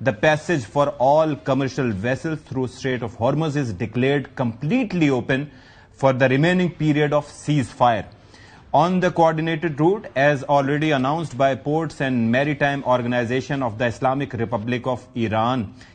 the passage for all commercial vessels through Strait of Hormuz is declared completely open for the remaining period of ceasefire on the coordinated route as already announced by Ports and Maritime Organization of the Islamic Republic of Iran।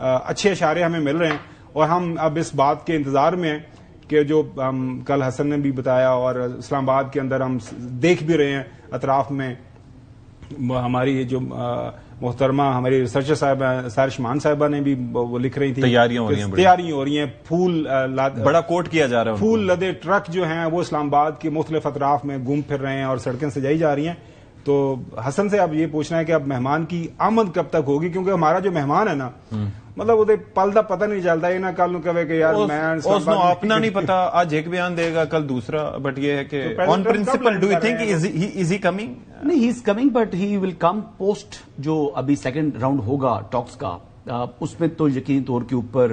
اچھے اشارے ہمیں مل رہے ہیں، اور ہم اب اس بات کے انتظار میں ہیں کہ جو کل حسن نے بھی بتایا اور اسلام آباد کے اندر ہم دیکھ بھی رہے ہیں اطراف میں، ہماری جو محترمہ ہماری ریسرچر صاحبہ سارش مان صاحبہ نے بھی وہ لکھ رہی تھی، تیاریاں ہو رہی ہیں، پھول بڑا کوٹ کیا جا رہا ہے، پھول لدے ٹرک جو ہیں وہ اسلام آباد کے مختلف اطراف میں گھوم پھر رہے ہیں اور سڑکیں سجائی جا رہی ہیں. تو حسن سے اب یہ پوچھنا ہے کہ اب مہمان کی آمد کب تک ہوگی، کیونکہ ہمارا جو مہمان ہے نا مطلب وہ پل دا پتہ نہیں چلتا، یہ نہ کل نو کہے کہ یار میں اپنا نہیں پتا، آج ایک بیان دے گا کل دوسرا، بٹ یہ ہے کہ on principle do you think is he coming? نہیں، he is coming but he will come post جو ابھی سیکنڈ راؤنڈ ہوگا ٹاکس کا، اس میں تو یقینی طور کے اوپر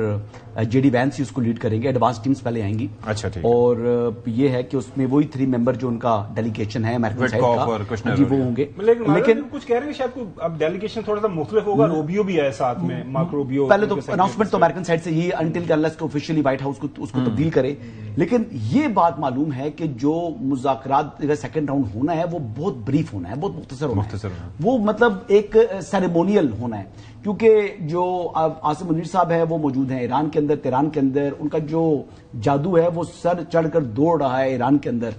جے ڈی وینس ہی اس کو لیڈ کریں گے، ایڈوانس ٹیمز پہلے آئیں گی. اچھا ٹھیک. اور یہ ہے کہ اس میں وہی 3 ممبر جو ان کا ڈیلیگیشن ہے امریکن سائڈ کا جی وہ ہوں گے. لیکن کچھ کہہ رہے ہیں شاید اب ڈیلیگیشن تھوڑا سا مختلف ہوگا، روبیو بھی ہے ساتھ میں، مارک روبیو. پہلے تو اناؤنسمنٹ تو امریکن سائڈ سے یہ انٹل کہ اللہ اس کو آفیشیلی وائٹ ہاؤس اس کو تبدیل کرے، لیکن یہ بات معلوم ہے کہ جو مذاکرات سیکنڈ راؤنڈ ہونا ہے وہ بہت بریف ہونا ہے، بہت مختصر ہونا ہے، وہ مطلب ایک سیریمونیل ہونا ہے، کیونکہ جو عاصم منیر صاحب ہے وہ موجود ہیں ایران کے اندر، تہران کے اندر، ان کا جو جادو ہے وہ سر چڑھ کر دوڑ رہا ہے ایران کے اندر.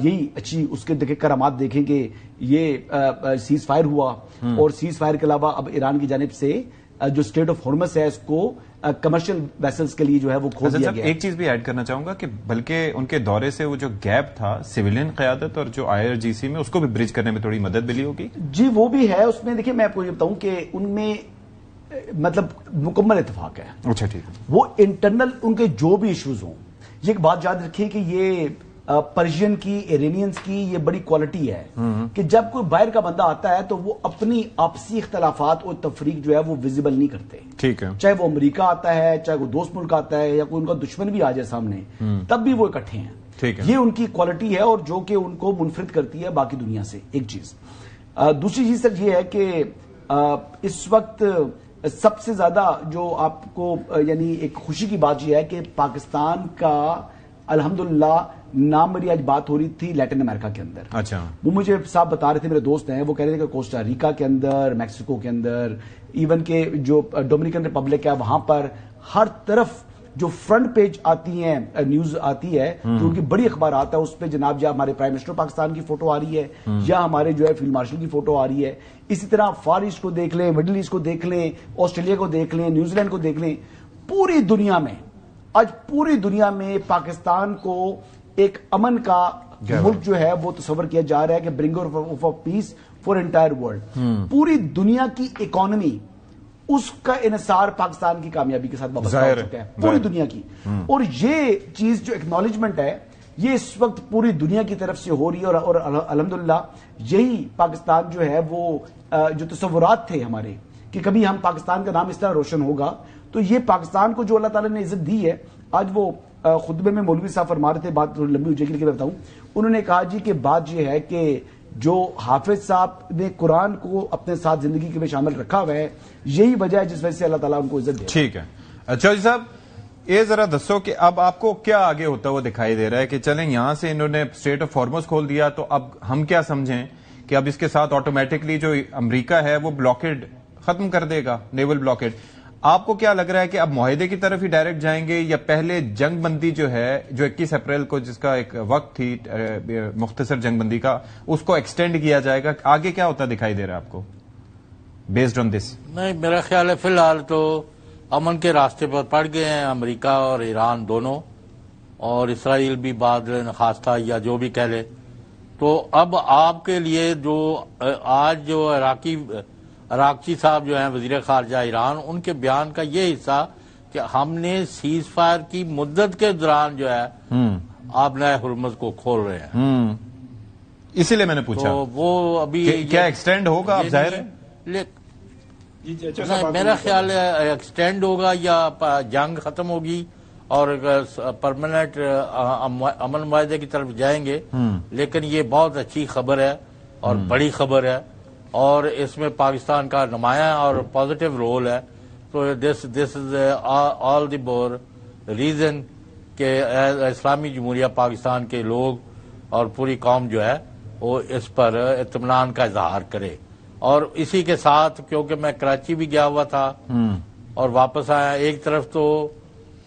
یہی اچھی اس کے دیکھے کرامات دیکھیں کہ یہ سیز فائر ہوا، اور سیز فائر کے علاوہ اب ایران کی جانب سے جو اسٹریٹ آف ہارمز ہے اس کو کمرشل ویسلز کے لیے جو ہے وہ کھول دیا گیا. ایک چیز بھی ایڈ کرنا چاہوں گا کہ بلکہ ان کے دورے سے وہ جو گیپ تھا سویلین قیادت اور جو IRGC میں، اس کو بھی برج کرنے میں تھوڑی مدد ملی ہوگی. جی وہ بھی ہے اس میں. دیکھیں میں آپ کو یہ بتاؤں کہ ان میں مطلب مکمل اتفاق ہے. اچھا ٹھیک ہے. وہ انٹرنل ان کے جو بھی ایشوز ہوں، یہ ایک بات یاد رکھیے کہ یہ پرشین کی، ایرینینز کی یہ بڑی کوالٹی ہے کہ جب کوئی باہر کا بندہ آتا ہے تو وہ اپنی آپسی اختلافات اور تفریق جو ہے وہ ویزیبل نہیں کرتے. ٹھیک ہے. چاہے وہ امریکہ آتا ہے، چاہے وہ دوست ملک آتا ہے، یا کوئی ان کا دشمن بھی آ جائے سامنے، تب بھی وہ اکٹھے ہیں. ٹھیک ہے. یہ ان کی کوالٹی ہے اور جو کہ ان کو منفرد کرتی ہے باقی دنیا سے. ایک چیز. دوسری چیز سر یہ ہے کہ اس وقت سب سے زیادہ جو آپ کو یعنی ایک خوشی کی بات یہ ہے کہ پاکستان کا الحمدللہ نام میری آج بات ہو رہی تھی لیٹن امریکہ کے اندر. اچھا. وہ مجھے صاحب بتا رہے تھے، میرے دوست ہیں، وہ کہہ رہے تھے کہ کوسٹا ریکا کے اندر، میکسیکو کے اندر، ایون کہ جو ڈومینیکن ریپبلک ہے وہاں پر ہر طرف جو فرنٹ پیج آتی ہیں نیوز آتی ہے جو ان کی بڑی اخبارات ہے، اس پہ جناب یا ہمارے پرائم منسٹر پاکستان کی فوٹو آ رہی ہے یا ہمارے جو ہے فیلڈ مارشل کی فوٹو آ رہی ہے. اسی طرح فار ایسٹ کو دیکھ لیں، مڈل ایسٹ کو دیکھ لیں، آسٹریلیا کو دیکھ لیں، نیوزی لینڈ کو دیکھ لیں. پوری دنیا میں آج پوری دنیا میں پاکستان کو ایک امن کا ملک جو ہے وہ تصور کیا جا رہا ہے کہ bringer of peace for entire world. پوری دنیا کی اکانومی اس کا انحصار پاکستان کی کامیابی کے ساتھ وابستہ ہو چکا ہے، پوری دنیا کی. اور یہ چیز جو ایکنالجمنٹ ہے یہ اس وقت پوری دنیا کی طرف سے ہو رہی ہے، اور الحمدللہ یہی پاکستان جو ہے وہ جو تصورات تھے ہمارے کہ کبھی ہم پاکستان کا نام اس طرح روشن ہوگا، تو یہ پاکستان کو جو اللہ تعالیٰ نے عزت دی ہے. آج وہ خطبے میں مولوی صاحب فرما رہے تھے، بات لمبی ہو جائے گی لیکن بتاؤں، انہوں نے کہا جی کہ بات یہ ہے کہ جو حافظ صاحب نے قرآن کو اپنے ساتھ زندگی کے میں شامل رکھا ہوا ہے، یہی وجہ ہے جس وجہ سے اللہ تعالیٰ ان کو عزت دے. ٹھیک ہے. چودھری صاحب یہ ذرا دسو کہ اب آپ کو کیا آگے ہوتا ہوا دکھائی دے رہا ہے کہ چلیں یہاں سے انہوں نے اسٹریٹ آف ہارمز کھول دیا، تو اب ہم کیا سمجھیں کہ اب اس کے ساتھ آٹومیٹکلی جو امریکہ ہے وہ بلاکیڈ ختم کر دے گا، نیول بلاکیڈ. آپ کو کیا لگ رہا ہے کہ اب معاہدے کی طرف ہی ڈائریکٹ جائیں گے، یا پہلے جنگ بندی جو ہے جو 21 اپریل کو جس کا ایک وقت تھی مختصر جنگ بندی کا، اس کو ایکسٹینڈ کیا جائے گا؟ آگے کیا ہوتا دکھائی دے رہا ہے آپ کو بیسڈ آن دس؟ نہیں، میرا خیال ہے فی الحال تو امن کے راستے پر پڑ گئے ہیں امریکہ اور ایران دونوں، اور اسرائیل بھی بعد نخواستہ یا جو بھی کہہ لے. تو اب آپ کے لیے جو آج جو عراقچی صاحب جو ہیں وزیر خارجہ ایران، ان کے بیان کا یہ حصہ کہ ہم نے سیز فائر کی مدت کے دوران جو ہے آپ نئے ہرمز کو کھول رہے ہیں، اسی لیے میں نے پوچھا. تو وہ ابھی کیا ایکسٹینڈ ہوگا؟ اب ظاہر ہے میرا خیال ہے ایکسٹینڈ ہوگا یا جنگ ختم ہوگی اور پرماننٹ امن معاہدے کی طرف جائیں گے. لیکن یہ بہت اچھی خبر ہے اور بڑی خبر ہے، اور اس میں پاکستان کا نمایاں اور پازیٹیو رول ہے. تو دس از آل دی مور ریزن کہ اسلامی جمہوریہ پاکستان کے لوگ اور پوری قوم جو ہے وہ اس پر اطمینان کا اظہار کرے. اور اسی کے ساتھ کیونکہ میں کراچی بھی گیا ہوا تھا اور واپس آیا. ایک طرف تو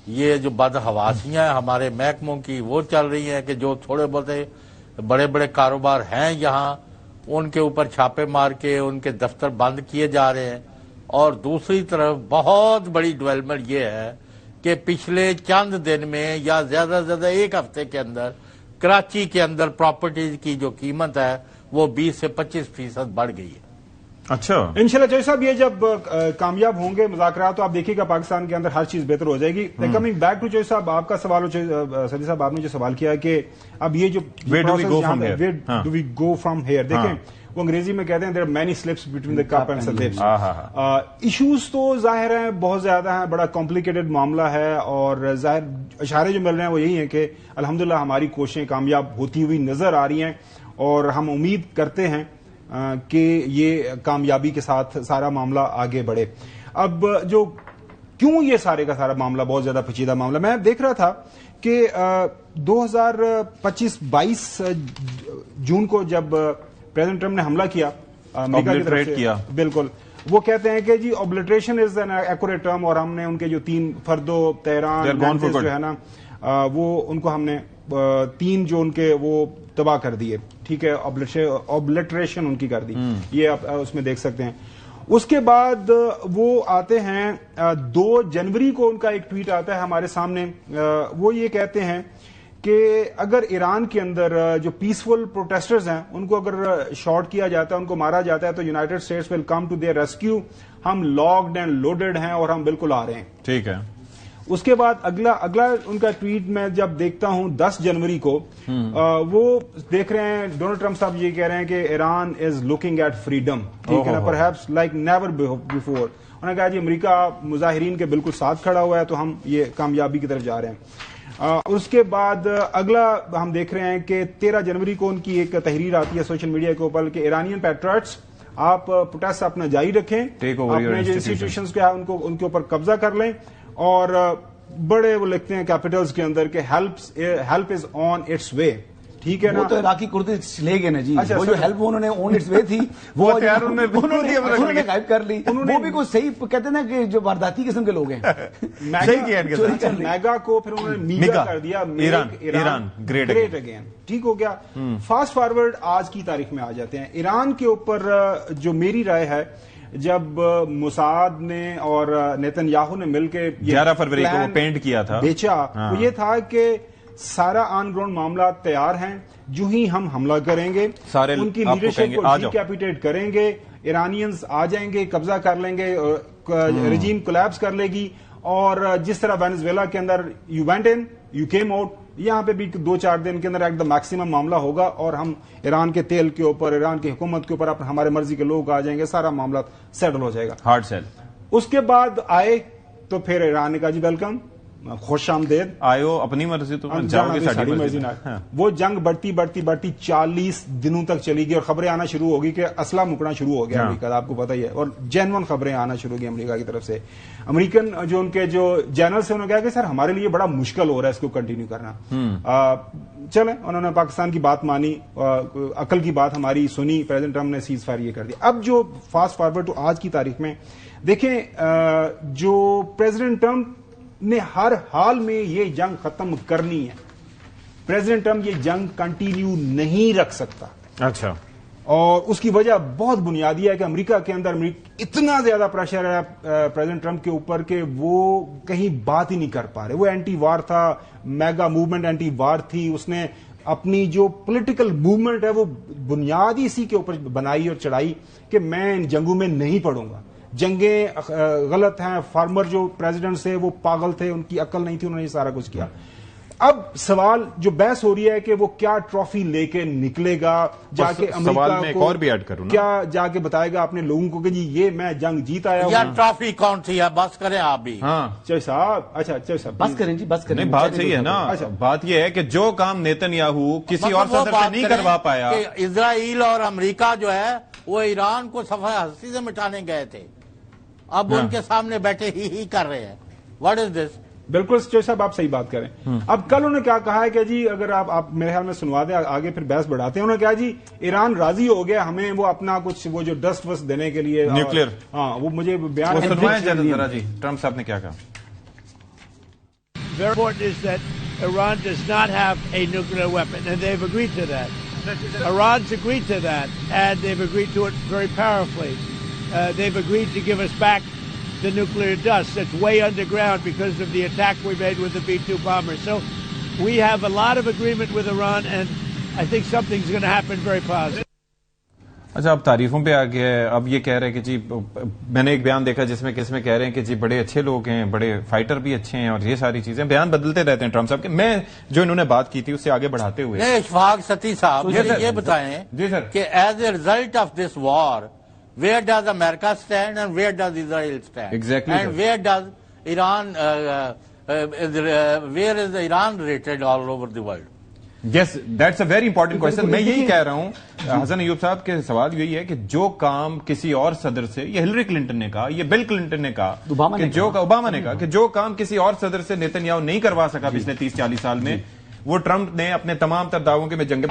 یہ جو بدحواسیاں ہیں ہمارے محکموں کی وہ چل رہی ہیں کہ جو تھوڑے بہت بڑے بڑے کاروبار ہیں یہاں ان کے اوپر چھاپے مار کے ان کے دفتر بند کیے جا رہے ہیں. اور دوسری طرف بہت بڑی ڈیولپمنٹ یہ ہے کہ پچھلے چند دن میں یا زیادہ سے زیادہ ایک ہفتے کے اندر کراچی کے اندر پراپرٹیز کی جو قیمت ہے وہ 20 سے 25% بڑھ گئی ہے. اچھا انشاءاللہ چوہدری صاحب یہ جب کامیاب ہوں گے مذاکرات تو آپ دیکھیے گا پاکستان کے اندر ہر چیز بہتر ہو جائے گی. کمنگ بیک ٹو چوہدری صاحب آپ کا سوال سعدی صاحب آپ نے جو سوال کیا کہ اب یہ جو Where do we go from here? Where do we go from here؟ دیکھیں وہ انگریزی میں کہتے ہیں there are many slips between the cup and the lips. Issues تو ظاہر ہیں بہت زیادہ ہیں, بڑا کمپلیکیٹڈ معاملہ ہے اور ظاہر اشارے جو مل رہے ہیں وہ یہی ہیں کہ الحمدللہ ہماری کوششیں کامیاب ہوتی ہوئی نظر آ رہی ہیں اور ہم امید کرتے ہیں کہ یہ کامیابی کے ساتھ سارا معاملہ آگے بڑھے. اب جو کیوں یہ سارے کا سارا معاملہ بہت زیادہ پیچیدہ معاملہ, میں دیکھ رہا تھا کہ 2025-22 جون کو جب پریزیڈنٹ ٹرمپ نے حملہ کیا امریکہ کی طرف سے, بالکل وہ کہتے ہیں کہ جی اوبلیٹریشن از این ایکوریٹ ٹرم, اور ہم نے ان کے جو 3 فردو تہران جو ہے نا وہ ان کو ہم نے 3 جو ان کے وہ تباہ کر دیے, ٹھیک ہے, اوبلیٹریشن ان کی کر دی, یہ آپ اس میں دیکھ سکتے ہیں. اس کے بعد وہ آتے ہیں 2 جنوری کو ان کا ایک ٹویٹ آتا ہے ہمارے سامنے, وہ یہ کہتے ہیں کہ اگر ایران کے اندر جو پیسفل پروٹیسٹرز ہیں ان کو اگر شارٹ کیا جاتا ہے, ان کو مارا جاتا ہے تو United States will come to their rescue, ہم لاکڈ اینڈ لوڈڈ ہیں اور ہم بالکل آ رہے ہیں. ٹھیک ہے. اس کے بعد اگلا ان کا ٹویٹ میں جب دیکھتا ہوں 10 جنوری کو, وہ دیکھ رہے ہیں ڈونلڈ ٹرمپ صاحب یہ کہہ رہے ہیں کہ Iran is looking at freedom, ٹھیک ہے نا, پرہیپس لائک نیور بیفور. انہوں نے کہا جی امریکہ مظاہرین کے بالکل ساتھ کھڑا ہوا ہے تو ہم یہ کامیابی کی طرف جا رہے ہیں. اس کے بعد اگلا ہم دیکھ رہے ہیں کہ 13 جنوری کو ان کی ایک تحریر آتی ہے سوشل میڈیا کے اوپر کہ ایرانین پیٹرائٹس آپ پروٹیسٹ اپنا جاری رکھیں, اپنے جو انسٹیٹیوشنز کیا ہے ان کے اوپر قبضہ کر لیں, اور بڑے وہ لکھتے ہیں کیپٹلز کے اندر کہ help is on its way, ٹھیک ہے نا. وہ تو عراقی کرد لے گئے نا جی, وہ جو ہیلپ انہوں نے آن اٹس وے تھی وہ انہوں نے غائب کر لی. وہ بھی کوئی صحیح کہتے ہیں نا کہ جو وارداتی قسم کے لوگ ہیں. میگا کو پھر انہوں نے میگا کر دیا, ایران گریٹ اگین, ٹھیک ہو گیا. فاسٹ فارورڈ آج کی تاریخ میں آ جاتے ہیں. ایران کے اوپر جو میری رائے ہے, جب موساد نے اور نیتن یاہو نے مل کے 11 فروری کو پینٹ کیا تھا, بیچا, وہ یہ تھا کہ سارا آن گراؤنڈ معاملات تیار ہیں, جو ہی ہم حملہ کریں گے ان کی لیڈرشپ کو ڈیکیپیٹیٹ کریں گے, ایرانینز آ جائیں گے, قبضہ کر لیں گے, رجیم کولیپس کر لے گی. اور جس طرح وینزویلا کے اندر you went in you came out, یہاں پہ بھی 2-4 دن کے اندر ایک دا میکسیمم معاملہ ہوگا اور ہم ایران کے تیل کے اوپر, ایران کی حکومت کے اوپر ہمارے مرضی کے لوگ آ جائیں گے, سارا معاملہ سیٹل ہو جائے گا, ہارڈ سیل. اس کے بعد آئے تو پھر ایران نے کہا جی ویلکم, خوش آمدید, آئیو اپنی مرضی تو جاؤ گے ساری مرضی. وہ جنگ بڑھتی 40 دنوں تک چلی گئی اور خبریں آنا شروع ہوگی کہ اسلحہ مکنا شروع ہو گیا امریکہ, آپ کو پتہ ہی ہے, اور جینون خبریں آنا شروع ہو گئی امریکہ کی طرف سے. امریکن جو ان کے جو جنرل سے انہوں نے کہا کہ سر ہمارے لیے بڑا مشکل ہو رہا ہے اس کو کنٹینیو کرنا. چلیں انہوں نے پاکستان کی بات مانی, عقل کی بات ہماری سنی, پریزیڈنٹ ٹرمپ نے سیز فائر یہ کر دیا. اب جو فاسٹ فارورڈ ٹو آج کی تاریخ میں دیکھیں, جو پریزیڈنٹ ٹرمپ نے ہر حال میں یہ جنگ ختم کرنی ہے, پریزیڈنٹ ٹرمپ یہ جنگ کنٹینیو نہیں رکھ سکتا. اچھا, اور اس کی وجہ بہت بنیادی ہے کہ امریکہ کے اندر اتنا زیادہ پریشر ہے پریزیڈنٹ ٹرمپ کے اوپر کہ وہ کہیں بات ہی نہیں کر پا رہے. وہ اینٹی وار تھا, میگا موومنٹ اینٹی وار تھی, اس نے اپنی جو پولیٹیکل موومنٹ ہے وہ بنیادی اسی کے اوپر بنائی اور چڑھائی کہ میں ان جنگوں میں نہیں پڑوں گا, جنگیں غلط ہیں. فارمر جو پریزیڈنٹ تھے وہ پاگل تھے, ان کی عقل نہیں تھی, انہوں نے یہ سارا کچھ کیا. اب سوال جو بحث ہو رہی ہے کہ وہ کیا ٹرافی لے کے نکلے گا, جا کے امریکہ کو کیا جا کے بتائے گا اپنے لوگوں کو کہ جی یہ میں جنگ جیت آیا ہوں. یا ٹرافی کون سی ہے, بس کریں آپ بھی. ہاں چوہدری صاحب, اچھا چوہدری صاحب بس کریں جی, بس کریں. بات صحیح ہے نا. بات یہ ہے کہ جو کام نیتن یاہو کسی اور صدر سے نہیں کروا پایا, اسرائیل اور امریکہ جو ہے وہ ایران کو صفحہ ہستی سے مٹانے گئے تھے, اب ان کے سامنے بیٹھے ہی کر رہے ہیں. واٹ از دس؟ بالکل سچوئی صاحب آپ صحیح بات کریں. اب کل انہوں نے کیا کہا ہے کہ جی اگر آپ میرے خیال میں سنوا دیں آگے پھر بحث بڑھاتے ہیں. انہوں نے کہا جی ایران راضی ہو گیا ہمیں وہ اپنا کچھ وہ جو ڈسٹ وسٹ دینے کے لیے نیوکلیر. ہاں وہ مجھے بیان سنوائیں ذرا جی ٹرمپ صاحب نے کیا کہا. Very important is that Iran does not have a nuclear weapon, and they've agreed to that. Iran's agreed to that, and they've agreed to it very powerfully. They've agreed to give us back the nuclear dust that's way underground because of the attack we made with the B-2 bomber. So we have a lot of agreement with Iran, and I think something's going to happen very positive. اچھا اب تعریفوں پہ آ گیا ہے. اب یہ کہہ رہے ہیں کہ جی میں نے ایک بیان دیکھا جس میں کہہ رہے ہیں کہ جی بڑے اچھے لوگ ہیں, بڑے فائٹر بھی اچھے ہیں, اور یہ ساری چیزیں بیان بدلتے رہتے ہیں ٹرمپ صاحب کے. میں جو انہوں نے بات کی تھی اس سے آگے بڑھاتے ہوئے اشفاق ستی صاحب یہ بتائیں جی سر کہ as a result of this war where does America stand and where does Israel stand Exactly, and sir. Where does Iran where is Iran rated all over the world. Yes that's a very important question. میں یہی کہہ رہا ہوں حسن ایوب صاحب کے سوال یہی ہے کہ جو کام کسی اور صدر سے, یہ ہلری کلنٹن نے کہا, یہ بل کلنٹن نے کہا, اوباما نے کہا کہ جو کام کسی اور صدر سے نیتن یاہو نہیں کروا سکا پچھلے 30-40 سال میں, وہ ٹرمپ نے اپنے تمام تر دعووں کے میں جنگ